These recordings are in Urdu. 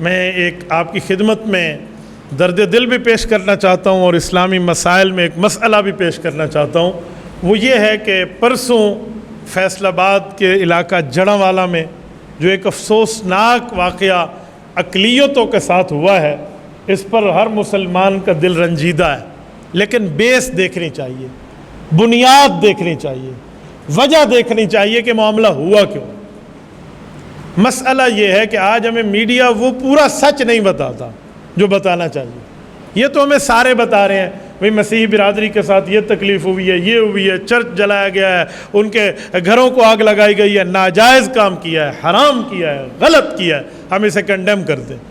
میں ایک آپ کی خدمت میں درد دل بھی پیش کرنا چاہتا ہوں اور اسلامی مسائل میں ایک مسئلہ بھی پیش کرنا چاہتا ہوں۔ وہ یہ ہے کہ پرسوں فیصل آباد کے علاقہ جڑاں والا میں جو ایک افسوسناک واقعہ اقلیتوں کے ساتھ ہوا ہے، اس پر ہر مسلمان کا دل رنجیدہ ہے، لیکن بیس دیکھنی چاہیے، بنیاد دیکھنی چاہیے، وجہ دیکھنی چاہیے کہ معاملہ ہوا کیوں۔ مسئلہ یہ ہے کہ آج ہمیں میڈیا وہ پورا سچ نہیں بتاتا جو بتانا چاہیے۔ یہ تو ہمیں سارے بتا رہے ہیں، بھئی مسیحی برادری کے ساتھ یہ تکلیف ہوئی ہے، یہ ہوئی ہے، چرچ جلایا گیا ہے، ان کے گھروں کو آگ لگائی گئی ہے، ناجائز کام کیا ہے، حرام کیا ہے، غلط کیا ہے، ہم اسے کنڈیم کرتے ہیں۔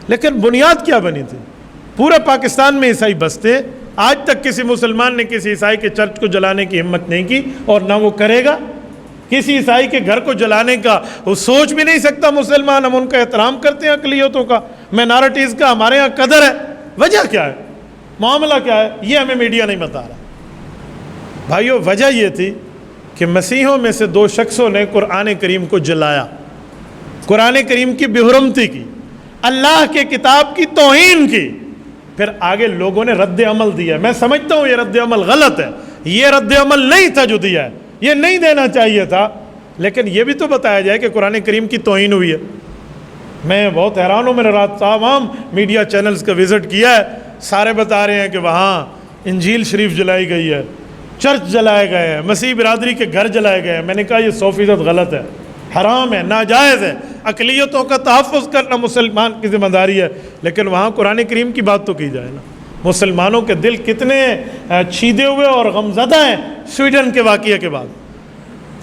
لیکن بنیاد کیا بنی تھی؟ پورے پاکستان میں عیسائی بستے، آج تک کسی مسلمان نے کسی عیسائی کے چرچ کو جلانے کی ہمت نہیں کی اور نہ وہ کرے گا۔ کسی عیسائی کے گھر کو جلانے کا وہ سوچ بھی نہیں سکتا مسلمان۔ ہم ان کا احترام کرتے ہیں، اقلیتوں کا، مائنارٹیز کا ہمارے ہاں قدر ہے۔ وجہ کیا ہے؟ معاملہ کیا ہے؟ یہ ہمیں میڈیا نہیں بتا رہا۔ بھائیو، وجہ یہ تھی کہ مسیحوں میں سے 2 شخصوں نے قرآن کریم کو جلایا، قرآن کریم کی بے حرمتی کی، اللہ کے کتاب کی توہین کی۔ پھر آگے لوگوں نے رد عمل دیا۔ میں سمجھتا ہوں یہ رد عمل غلط ہے، یہ رد عمل نہیں تھا جو دیا ہے، یہ نہیں دینا چاہیے تھا، لیکن یہ بھی تو بتایا جائے کہ قرآن کریم کی توہین ہوئی ہے۔ میں بہت حیران ہوں، میں نے رات تمام میڈیا چینلز کا وزٹ کیا ہے، سارے بتا رہے ہیں کہ وہاں انجیل شریف جلائی گئی ہے، چرچ جلائے گئے ہیں، مسیح برادری کے گھر جلائے گئے ہیں۔ میں نے کہا یہ 100% غلط ہے، حرام ہے، ناجائز ہے۔ اقلیتوں کا تحفظ کرنا مسلمان کی ذمہ داری ہے، لیکن وہاں قرآن کریم کی بات تو کی جائے نا۔ مسلمانوں کے دل کتنے چھیدے ہوئے اور غمزدہ ہیں سویڈن کے واقعے کے بعد۔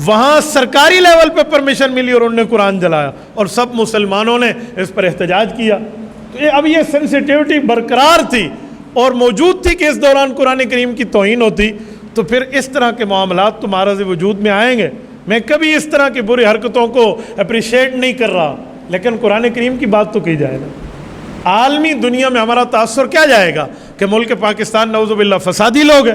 وہاں سرکاری لیول پہ پرمیشن ملی اور انہوں نے قرآن جلایا اور سب مسلمانوں نے اس پر احتجاج کیا۔ تو اب یہ سینسیٹیوٹی برقرار تھی اور موجود تھی کہ اس دوران قرآن کریم کی توہین ہوتی، تو پھر اس طرح کے معاملات تو معرض وجود میں آئیں گے۔ میں کبھی اس طرح کی بری حرکتوں کو اپریشیٹ نہیں کر رہا، لیکن قرآن کریم کی بات تو کی جائے نا۔ عالمی دنیا میں ہمارا تاثر کیا جائے گا کہ ملک پاکستان نعوذ باللہ فسادی لوگ ہیں،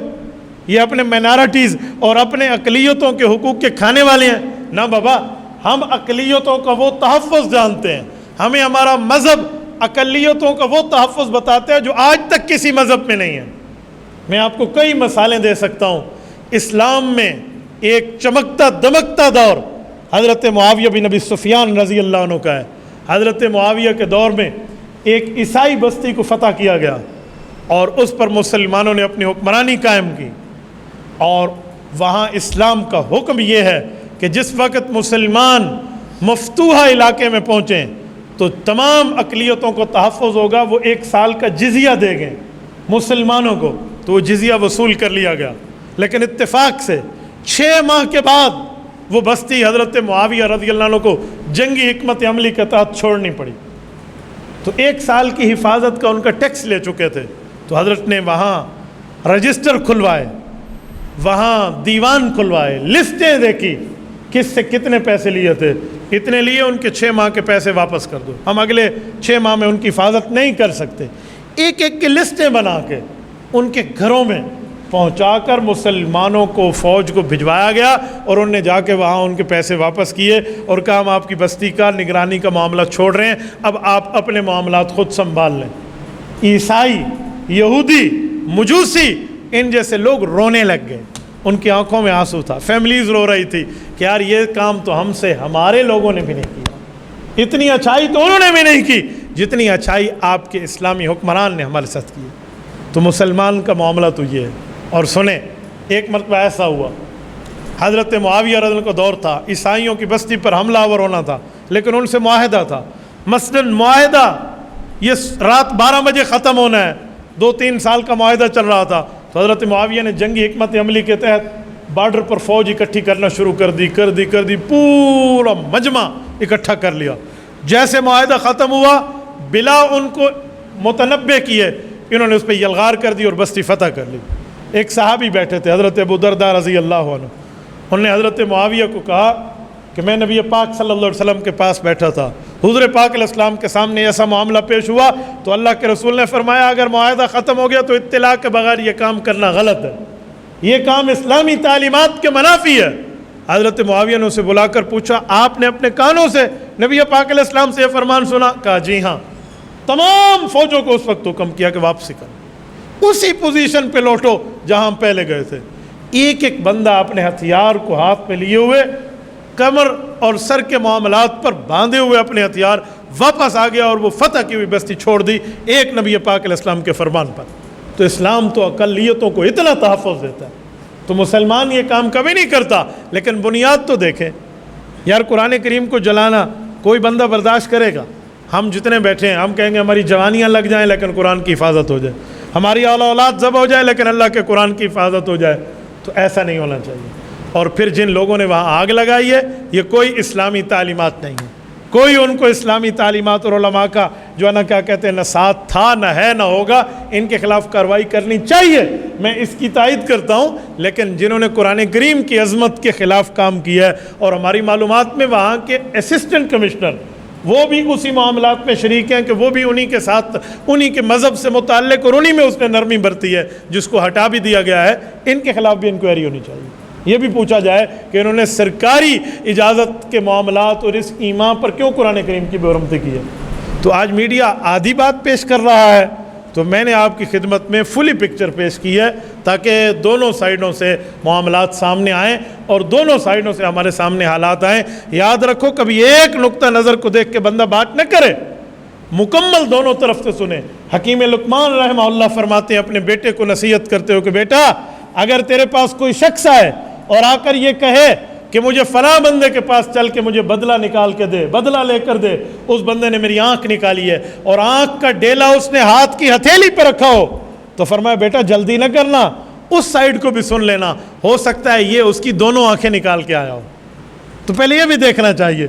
یہ اپنے مائنارٹیز اور اپنے اقلیتوں کے حقوق کے کھانے والے ہیں؟ نہ بابا، ہم اقلیتوں کا وہ تحفظ جانتے ہیں، ہمیں ہمارا مذہب اقلیتوں کا وہ تحفظ بتاتے ہیں جو آج تک کسی مذہب میں نہیں ہے۔ میں آپ کو کئی مثالیں دے سکتا ہوں۔ اسلام میں ایک چمکتا دمکتا دور حضرت معاویہ بن ابی سفیان رضی اللہ عنہ کا ہے۔ حضرت معاویہ کے دور میں ایک عیسائی بستی کو فتح کیا گیا اور اس پر مسلمانوں نے اپنی حکمرانی قائم کی، اور وہاں اسلام کا حکم یہ ہے کہ جس وقت مسلمان مفتوحہ علاقے میں پہنچیں تو تمام اقلیتوں کو تحفظ ہوگا، وہ 1 سال کا جزیہ دے گئے مسلمانوں کو، تو وہ جزیہ وصول کر لیا گیا۔ لیکن اتفاق سے 6 ماہ کے بعد وہ بستی حضرت معاویہ رضی اللہ عنہ کو جنگی حکمت عملی کے تحت چھوڑنی پڑی۔ تو 1 سال کی حفاظت کا ان کا ٹیکس لے چکے تھے، تو حضرت نے وہاں رجسٹر کھلوائے، وہاں دیوان کھلوائے، لسٹیں دیکھی کس سے کتنے پیسے لیے تھے، اتنے لیے، ان کے 6 ماہ کے پیسے واپس کر دو، ہم اگلے 6 ماہ میں ان کی حفاظت نہیں کر سکتے۔ ایک ایک کی لسٹیں بنا کے ان کے گھروں میں پہنچا کر مسلمانوں کو، فوج کو بھجوایا گیا، اور انہوں نے جا کے وہاں ان کے پیسے واپس کیے اور کہا ہم آپ کی بستی کا نگرانی کا معاملہ چھوڑ رہے ہیں، اب آپ اپنے معاملات خود سنبھال لیں۔ عیسائی، یہودی، مجوسی، ان جیسے لوگ رونے لگ گئے، ان کی آنکھوں میں آنسو تھا، فیملیز رو رہی تھی کہ یار یہ کام تو ہم سے ہمارے لوگوں نے بھی نہیں کیا، اتنی اچھائی تو انہوں نے بھی نہیں کی جتنی اچھائی آپ کے اسلامی حکمران نے ہمارے ساتھ کی۔ تو مسلمان کا معاملہ تو یہ ہے۔ اور سنیں، ایک مرتبہ ایسا ہوا، حضرت معاویہ رضی اللہ عنہ کا دور تھا، عیسائیوں کی بستی پر حملہ آور ہونا تھا، لیکن ان سے معاہدہ تھا، مثلاً معاہدہ یہ رات 12 بجے ختم ہونا ہے، 2-3 سال کا معاہدہ چل رہا تھا۔ تو حضرت معاویہ نے جنگی حکمت عملی کے تحت بارڈر پر فوج اکٹھی کرنا شروع کر دی، پورا مجمع اکٹھا کر لیا۔ جیسے معاہدہ ختم ہوا، بلا ان کو متنبہ کیے انہوں نے اس پہ یلغار کر دی اور بستی فتح کر لی۔ ایک صحابی بیٹھے تھے حضرت ابو درداء رضی اللہ عنہ، انہوں نے حضرت معاویہ کو کہا کہ میں نبی پاک صلی اللہ علیہ وسلم کے پاس بیٹھا تھا، حضور پاک علیہ السلام کے سامنے ایسا معاملہ پیش ہوا تو اللہ کے رسول نے فرمایا اگر معاہدہ ختم ہو گیا تو اطلاع کے بغیر یہ کام کرنا غلط ہے، یہ کام اسلامی تعلیمات کے منافی ہے۔ حضرت معاویہ نے اسے بلا کر پوچھا آپ نے اپنے کانوں سے نبی پاک علیہ السلام سے یہ فرمان سنا؟ کہا جی ہاں۔ تمام فوجوں کو اس وقت حکم کیا کہ واپسی کرو، اسی پوزیشن پہ لوٹو جہاں ہم پہلے گئے تھے۔ ایک ایک بندہ اپنے ہتھیار کو ہاتھ میں لیے ہوئے، کمر اور سر کے معاملات پر باندھے ہوئے اپنے ہتھیار واپس آ گیا، اور وہ فتح کی ہوئی بستی چھوڑ دی ایک نبی پاک علیہ السلام کے فرمان پر۔ تو اسلام تو اقلیتوں کو اتنا تحفظ دیتا ہے، تو مسلمان یہ کام کبھی نہیں کرتا۔ لیکن بنیاد تو دیکھیں یار، قرآن کریم کو جلانا کوئی بندہ برداشت کرے گا؟ ہم جتنے بیٹھے ہیں ہم کہیں گے ہماری جوانیاں لگ جائیں لیکن قرآن کی حفاظت ہو جائے، ہماری اولاد ذبح ہو جائے لیکن اللہ کے قرآن کی حفاظت ہو جائے۔ تو ایسا نہیں ہونا چاہیے۔ اور پھر جن لوگوں نے وہاں آگ لگائی ہے، یہ کوئی اسلامی تعلیمات نہیں ہے، کوئی ان کو اسلامی تعلیمات اور علماء کا جو ہے نا کیا کہتے ہیں، نہ ساتھ تھا نہ ہے نہ ہوگا۔ ان کے خلاف کارروائی کرنی چاہیے، میں اس کی تائید کرتا ہوں۔ لیکن جنہوں نے قرآن کریم کی عظمت کے خلاف کام کیا ہے، اور ہماری معلومات میں وہاں کے اسسٹنٹ کمشنر وہ بھی اسی معاملات میں شریک ہیں کہ وہ بھی انہی کے ساتھ، انہی کے مذہب سے متعلق، اور انہی میں اس نے نرمی برتی ہے جس کو ہٹا بھی دیا گیا ہے۔ ان کے خلاف بھی انکوائری ہونی چاہیے، یہ بھی پوچھا جائے کہ انہوں نے سرکاری اجازت کے معاملات اور اس ایمان پر کیوں قرآن کریم کی بے حرمتی کی ہے۔ تو آج میڈیا آدھی بات پیش کر رہا ہے، تو میں نے آپ کی خدمت میں فلی پکچر پیش کی ہے تاکہ دونوں سائیڈوں سے معاملات سامنے آئیں اور دونوں سائیڈوں سے ہمارے سامنے حالات آئیں۔ یاد رکھو کبھی ایک نقطہ نظر کو دیکھ کے بندہ بات نہ کرے، مکمل دونوں طرف سے سنیں۔ حکیم لقمان رحمہ اللہ فرماتے ہیں اپنے بیٹے کو نصیحت کرتے ہو کہ بیٹا، اگر تیرے پاس کوئی شخص آئے اور آ کر یہ کہے کہ مجھے فلاں بندے کے پاس چل کے مجھے بدلہ نکال کے دے، بدلہ لے کر دے، اس بندے نے میری آنکھ نکالی ہے اور آنکھ کا ڈیلا اس نے ہاتھ کی ہتھیلی پہ رکھا ہو، تو فرمایا بیٹا جلدی نہ کرنا، اس سائیڈ کو بھی سن لینا، ہو سکتا ہے یہ اس کی دونوں آنکھیں نکال کے آیا ہو۔ تو پہلے یہ بھی دیکھنا چاہیے،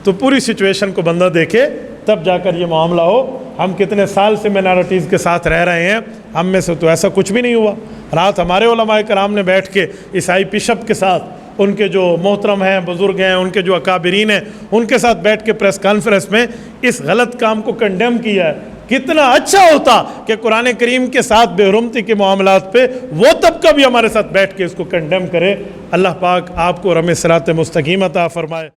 تو پوری سچویشن کو بندہ دیکھے تب جا کر یہ معاملہ ہو۔ ہم کتنے سال سے مینارٹیز کے ساتھ رہ رہے ہیں، ہم میں سے تو ایسا کچھ بھی نہیں ہوا۔ رات ہمارے علماء کرام نے بیٹھ کے عیسائی بشپ کے ساتھ، ان کے جو محترم ہیں، بزرگ ہیں، ان کے جو اکابرین ہیں، ان کے ساتھ بیٹھ کے پریس کانفرنس میں اس غلط کام کو کنڈیم کیا ہے۔ کتنا اچھا ہوتا کہ قرآن کریم کے ساتھ بے حرمتی کے معاملات پہ وہ طبقہ بھی ہمارے ساتھ بیٹھ کے اس کو کنڈیم کرے۔ اللہ پاک آپ کو رم صراط مستقیم عطا فرمائے۔